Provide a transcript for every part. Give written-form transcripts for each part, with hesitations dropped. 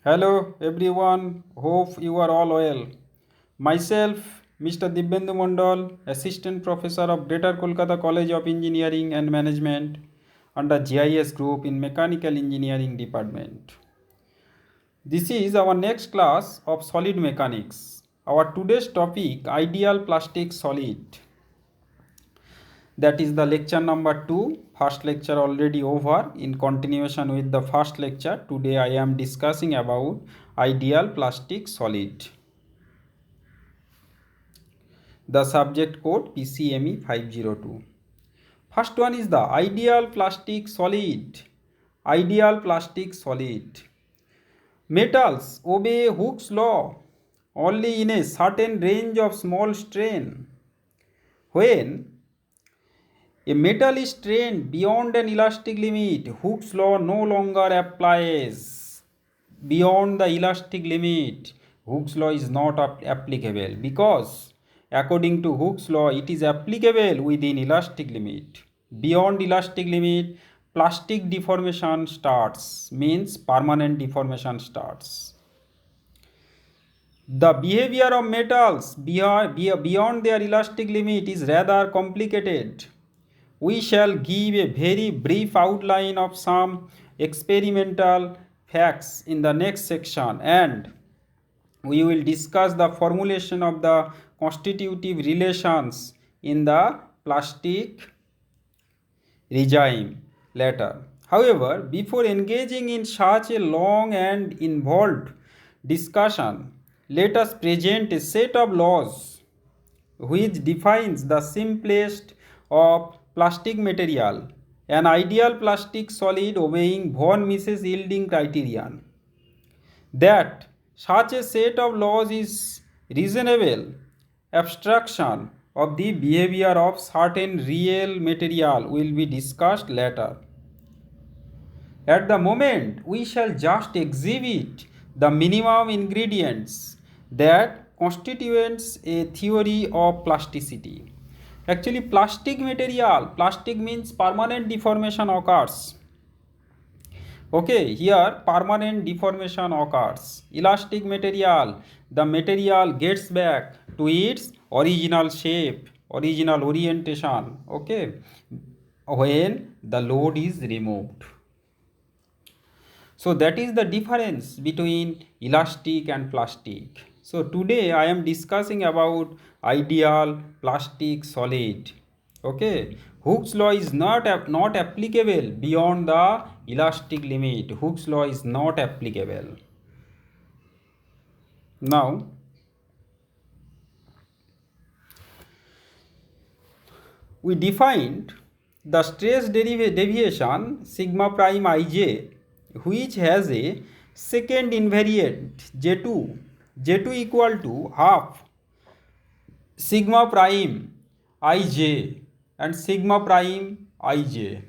Hello everyone, hope you are all well. Myself, Mr. Dibyendu Mondal, Assistant Professor of Greater Kolkata College of Engineering and Management under GIS Group in Mechanical Engineering Department. This is our next class of solid mechanics. Our today's topic, ideal plastic solid. That is the lecture number 2. First lecture already over. In continuation with the first lecture, today I am discussing about ideal plastic solid. The subject code PCME 502. First one is the ideal plastic solid. Ideal plastic solid. Metals obey Hooke's law only in a certain range of small strain. When a metal is strained beyond an elastic limit, Hooke's law no longer applies. Beyond the elastic limit, Hooke's law is not applicable because according to Hooke's law, it is applicable within elastic limit. Beyond elastic limit, plastic deformation starts, means permanent deformation starts. The behavior of metals beyond their elastic limit is rather complicated. We shall give a very brief outline of some experimental facts in the next section, and we will discuss the formulation of the constitutive relations in the plastic regime later. However, before engaging in such a long and involved discussion, let us present a set of laws which defines the simplest of plastic material, an ideal plastic solid obeying von Mises yielding criterion. That such a set of laws is reasonable abstraction of the behavior of certain real material will be discussed later. At the moment, we shall just exhibit the minimum ingredients that constitutes a theory of plasticity. Actually, plastic material, plastic means permanent deformation occurs. Okay, here permanent deformation occurs. Elastic material, the material gets back to its original shape, original orientation, okay, when the load is removed. So that is the difference between elastic and plastic. So today I am discussing about ideal plastic solid. Okay, Hooke's law is not applicable beyond the elastic limit. Hooke's law is not applicable. Now we defined the stress deviation sigma prime ij, which has a second invariant J2. J2 equal to half sigma prime ij and sigma prime ij.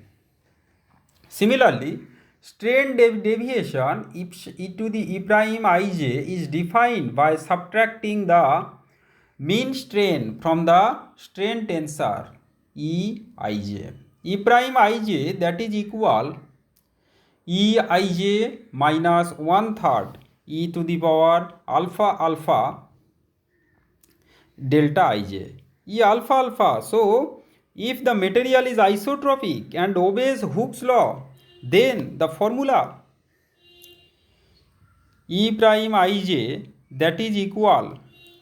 Similarly, strain deviation e to the e prime ij is defined by subtracting the mean strain from the strain tensor Eij. E prime ij, that is equal Eij minus 1/3 e to the power alpha alpha delta ij. E alpha alpha. So if the material is isotropic and obeys Hooke's law, then the formula E prime ij, that is equal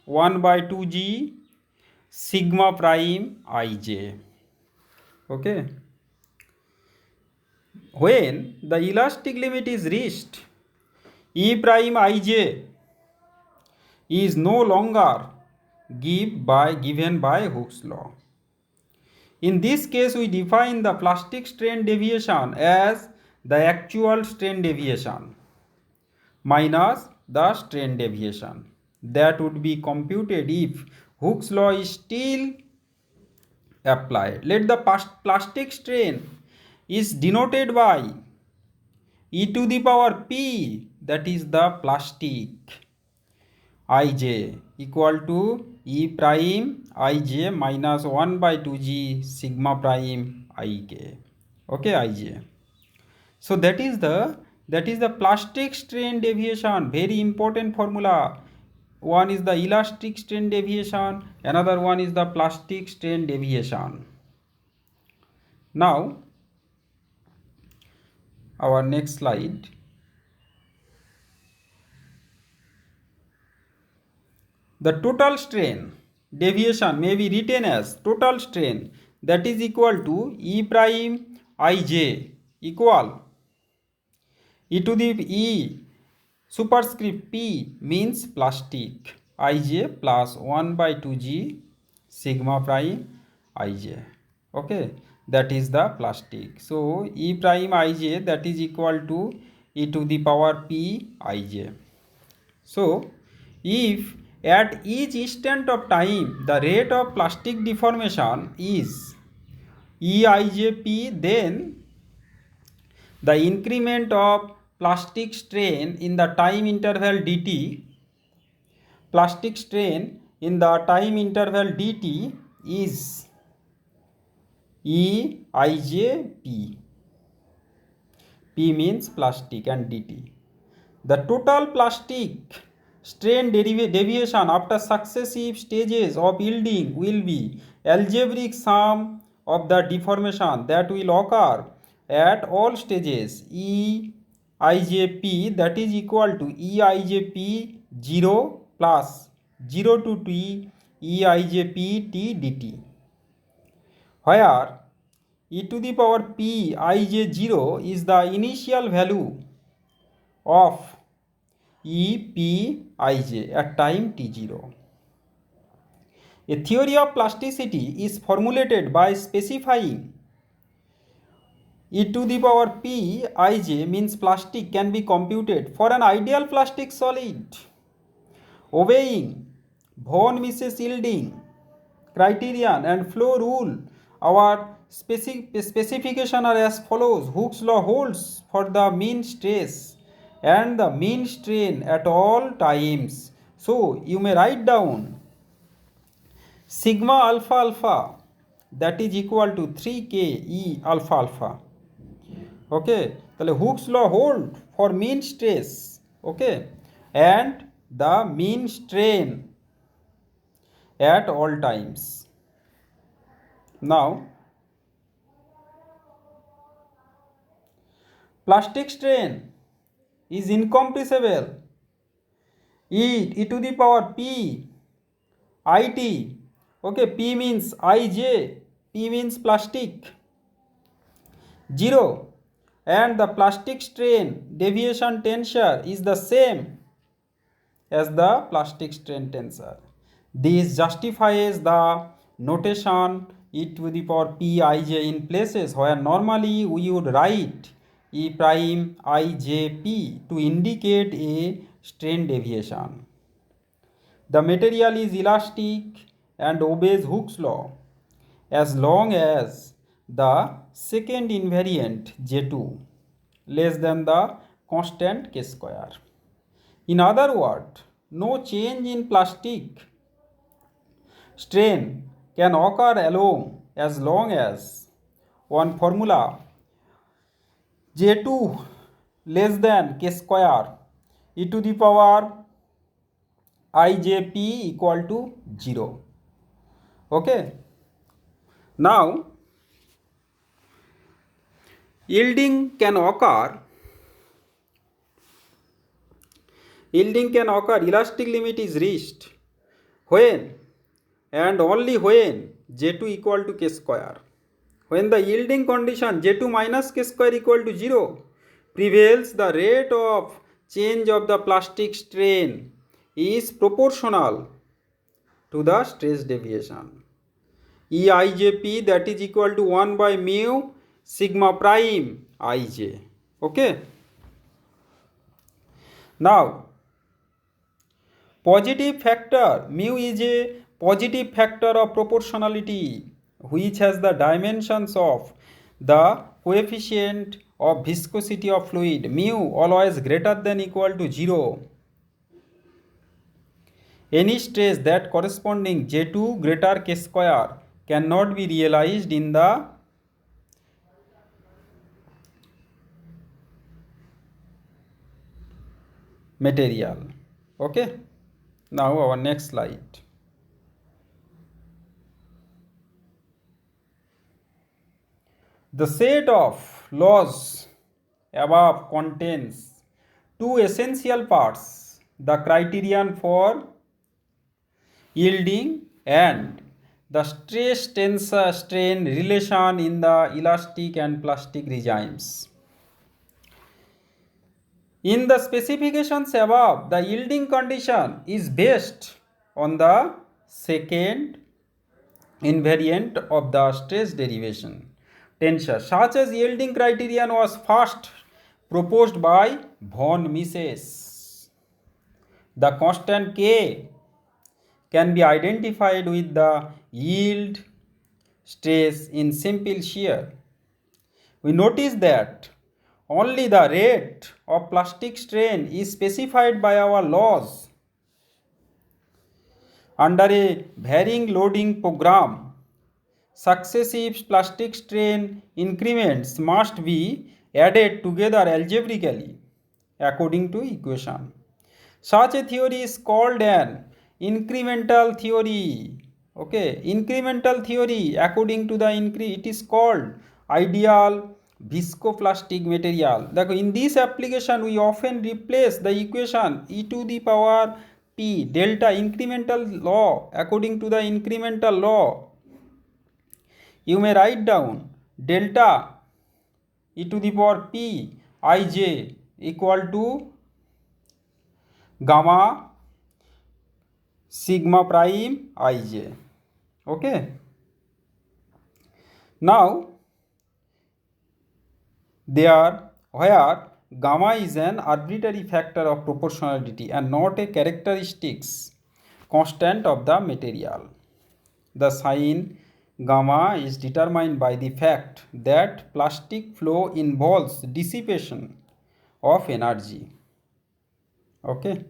1/2g sigma prime ij. Okay. When the elastic limit is reached, E prime ij is no longer given by Hooke's law. In this case, we define the plastic strain deviation as the actual strain deviation minus the strain deviation that would be computed if Hooke's law is still applied. Let the plastic strain is denoted by e to the power p, that is the plastic ij equal to e prime ij minus 1/2g sigma prime ik. Okay, ij. So that is the that is the plastic strain deviation. Very important formula. One is the elastic strain deviation, another one is the plastic strain deviation. Now our next slide. The total strain deviation may be written as total strain, that is equal to E prime ij equal e to the e superscript p means plastic ij plus 1 by 2g sigma prime ij. Okay, that is the plastic. So E prime ij, that is equal to e to the power p ij. So if at each instant of time the rate of plastic deformation is EIJP, then the increment of plastic strain in the time interval dt, plastic strain in the time interval dt is EIJP. P means plastic and dt. The total plastic strain deviation after successive stages of yielding will be algebraic sum of the deformation that will occur at all stages EIJP, that is equal to EIJP 0 plus 0 to t EIJP t dt, where e to the power p ij0 is the initial value of EPIJ at time t0. A theory of plasticity is formulated by specifying e to the power p ij means plastic can be computed for an ideal plastic solid obeying von Mises yielding criterion and flow rule. Our specification are as follows. Hooke's law holds for the mean stress and the mean strain at all times. So you may write down sigma alpha alpha, that is equal to 3k E alpha alpha. Okay, তাহলে Hooke's law hold for mean stress, okay, and the mean strain at all times. Now plastic strain is incompressible. E to the power p it, okay, p means ij, p means plastic 0, and the plastic strain deviation tensor is the same as the plastic strain tensor. This justifies the notation e to the power p ij in places where normally we would write E prime ijp to indicate a strain deviation. The material is elastic and obeys Hooke's law as long as the second invariant J2 less than the constant k square. In other words, no change in plastic strain can occur alone as long as one formula J2 less than k square e to the power ijp equal to 0. Okay. Now yielding can occur, elastic limit is reached when and only when J2 equal to k square. When the yielding condition J2 minus k square equal to 0 prevails, the rate of change of the plastic strain is proportional to the stress deviation. EIJP, that is equal to 1 by mu sigma prime ij. Okay. Now positive factor mu is a positive factor of proportionality which has the dimensions of the coefficient of viscosity of fluid, mu always greater than equal to 0. Any stress that corresponding J2 greater k square cannot be realized in the material. Okay, now our next slide. The set of laws above contains two essential parts: the criterion for yielding and the stress tensor strain relation in the elastic and plastic regimes. In the specifications above, the yielding condition is based on the second invariant of the stress derivation tensor. Such as yielding criterion was first proposed by von Mises. The constant K can be identified with the yield stress in simple shear. We notice that only the rate of plastic strain is specified by our laws. Under a varying loading program, successive plastic strain increments must be added together algebraically according to equation. Such a theory is called an incremental theory. Okay, incremental theory, according to the it is called ideal viscoplastic material. In this application we often replace the equation e to the power p delta incremental law. According to the incremental law, you may write down delta e to the power p ij equal to gamma sigma prime ij. Okay, now there where gamma is an arbitrary factor of proportionality and not a characteristics constant of the material. The sign gamma is determined by the fact that plastic flow involves dissipation of energy. Okay,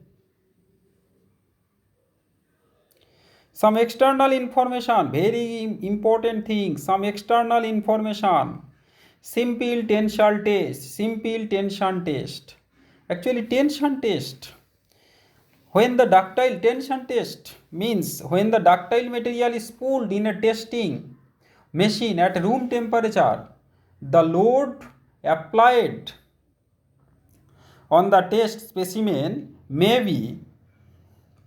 some external information, very important thing, some external information. Simple tension test. Actually, tension test. When the ductile tension test means when the ductile material is pulled in a testing machine at room temperature, the load applied on the test specimen may be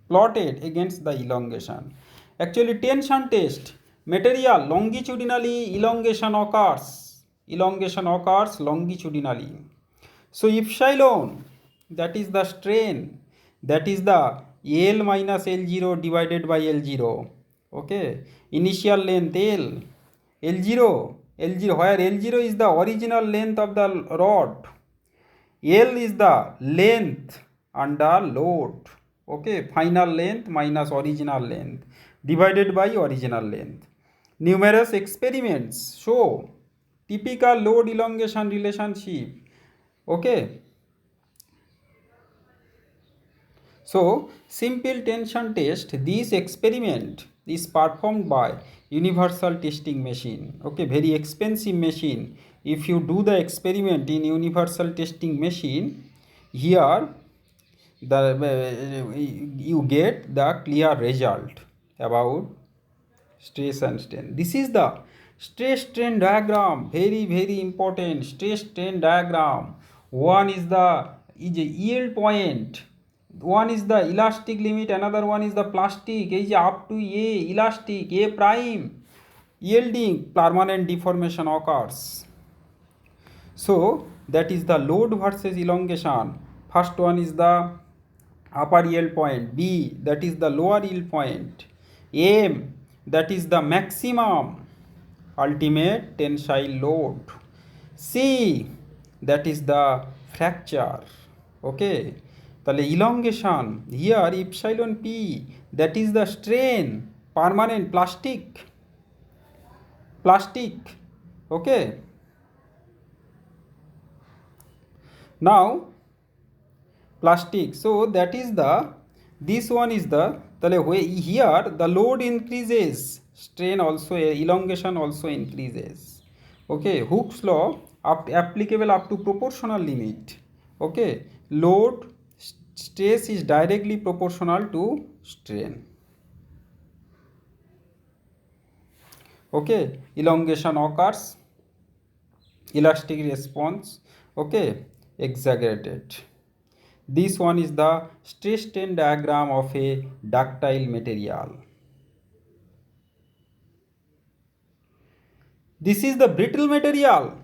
plotted against the elongation. Actually, tension test, material longitudinally elongation occurs longitudinally. So epsilon, that is the strain, that is the L minus L0 divided by L0. Okay, initial length L, L0, where L0 is the original length of the rod, L is the length under load. Okay, final length minus original length divided by original length. Numerous experiments show typical load elongation relationship. Okay, so simple tension test, this experiment is performed by universal testing machine. Okay, very expensive machine. If you do the experiment in universal testing machine, here you get the clear result about stress and strain. This is the stress strain diagram, very important stress strain diagram. One is the yield point, one is the elastic limit, another one is the plastic. Is up to A elastic, A prime yielding, permanent deformation occurs. So that is the load versus elongation. First one is the upper yield point, B that is the lower yield point, M that is the maximum ultimate tensile load, C that is the fracture. Okay, তাহলে elongation here epsilon p that is the strain, permanent plastic. Okay, now plastic, so that is the, this one is the, here the load increases, strain also, elongation also increases. Okay, Hooke's law applicable up to proportional limit. Okay, load stress is directly proportional to strain. Okay, elongation occurs, elastic response, okay, exaggerated. This one is the stress strain diagram of a ductile material. This is the brittle material.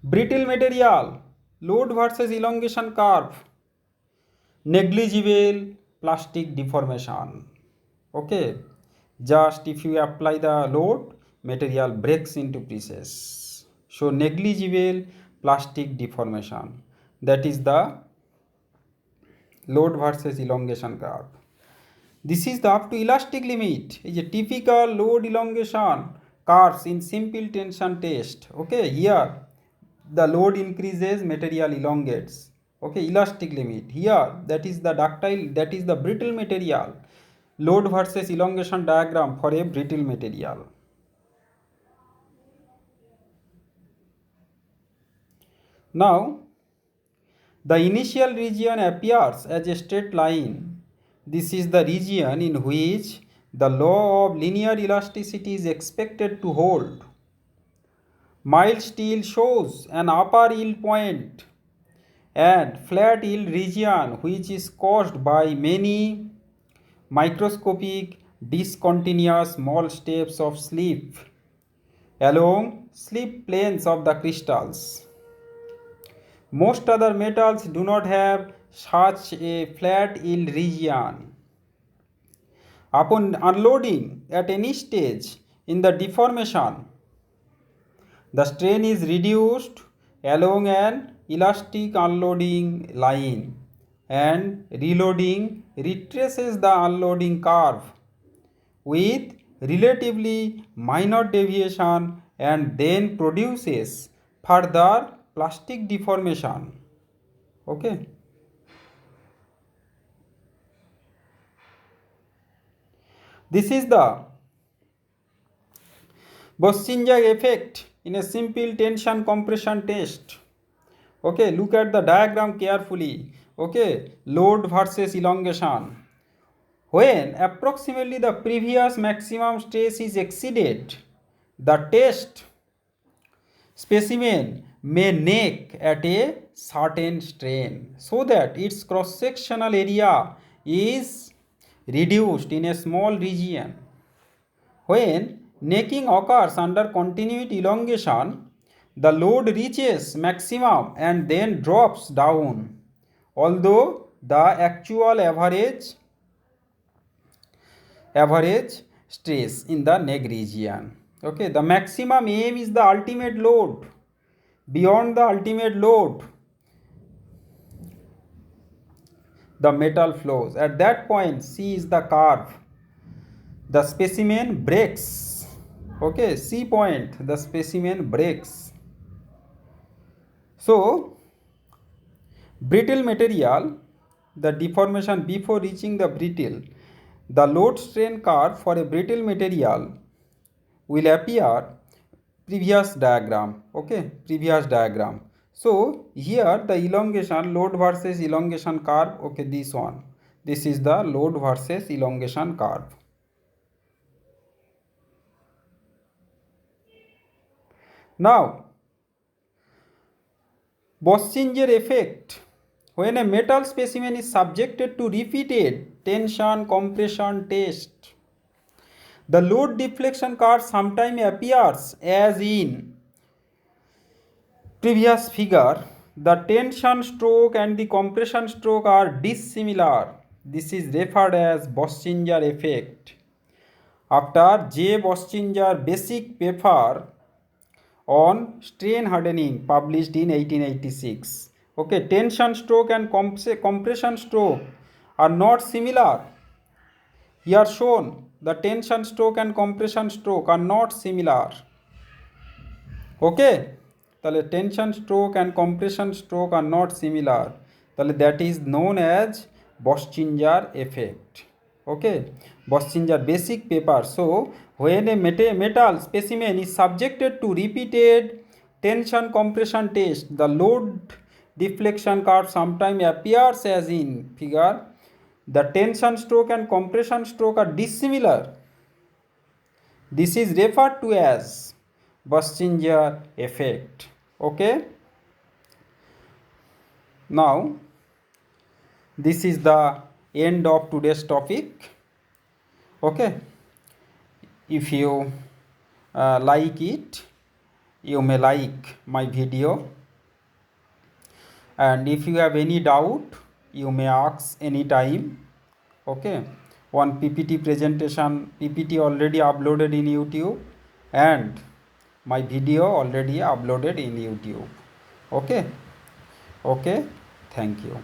Brittle material, load versus elongation curve, negligible plastic deformation. Okay, just if you apply the load, material breaks into pieces. So negligible plastic deformation, that is the load versus elongation curve. This is the up to elastic limit, is a typical load elongation curves in simple tension test. Okay, here the load increases, material elongates. Okay, elastic limit. Here that is the ductile, that is the brittle material. Load versus elongation diagram for a brittle material. Now, the initial region appears as a straight line. This is the region in which the law of linear elasticity is expected to hold. Mild steel shows an upper yield point and flat yield region which is caused by many microscopic discontinuous small steps of slip along slip planes of the crystals. Most other metals do not have such a flat yield region. Upon unloading at any stage in the deformation, the strain is reduced along an elastic unloading line and reloading retraces the unloading curve with relatively minor deviation and then produces further plastic deformation. Okay. This is the Bossinger effect in a simple tension compression test. Okay, look at the diagram carefully. Okay, load versus elongation. When approximately the previous maximum stress is exceeded, the test specimen may neck at a certain strain so that its cross-sectional area is reduced in a small region. When necking occurs under continuity elongation, the load reaches maximum and then drops down, although the actual average stress in the neck region. Okay, the maximum aim is the ultimate load. Beyond the ultimate load, the metal flows. At that point, C is the curve. The specimen breaks. Okay, C point, the specimen breaks. So, brittle material, the deformation before reaching the brittle, the load strain curve for a brittle material will appear previous diagram. Okay, previous diagram. So here the elongation, load versus elongation curve. Okay, this one, this is the load versus elongation curve. Now, Bossinger effect. When a metal specimen is subjected to repeated tension compression test, the load deflection curve sometimes appears as in previous figure. The tension stroke and the compression stroke are dissimilar. This is referred as Bossinger effect. After J. Bossinger basic paper on strain hardening published in 1886. Okay, tension stroke and compression stroke are not similar. Here shown, the tension stroke and compression stroke are not similar. Okay, তাহলে tension stroke and compression stroke are not similar. তাহলে that is known as Bossinger effect. Okay, Bossinger basic paper. So when a metal specimen is subjected to repeated tension compression test, the load deflection curve sometimes appears as in figure. The tension stroke and compression stroke are dissimilar. This is referred to as Buchinger effect. Okay. Now, this is the end of today's topic. Okay. If you like it, you may like my video, and if you have any doubt, you may ask anytime. Okay. One PPT presentation, PPT already uploaded in YouTube, and my video already uploaded in YouTube. Okay. Okay. Thank you.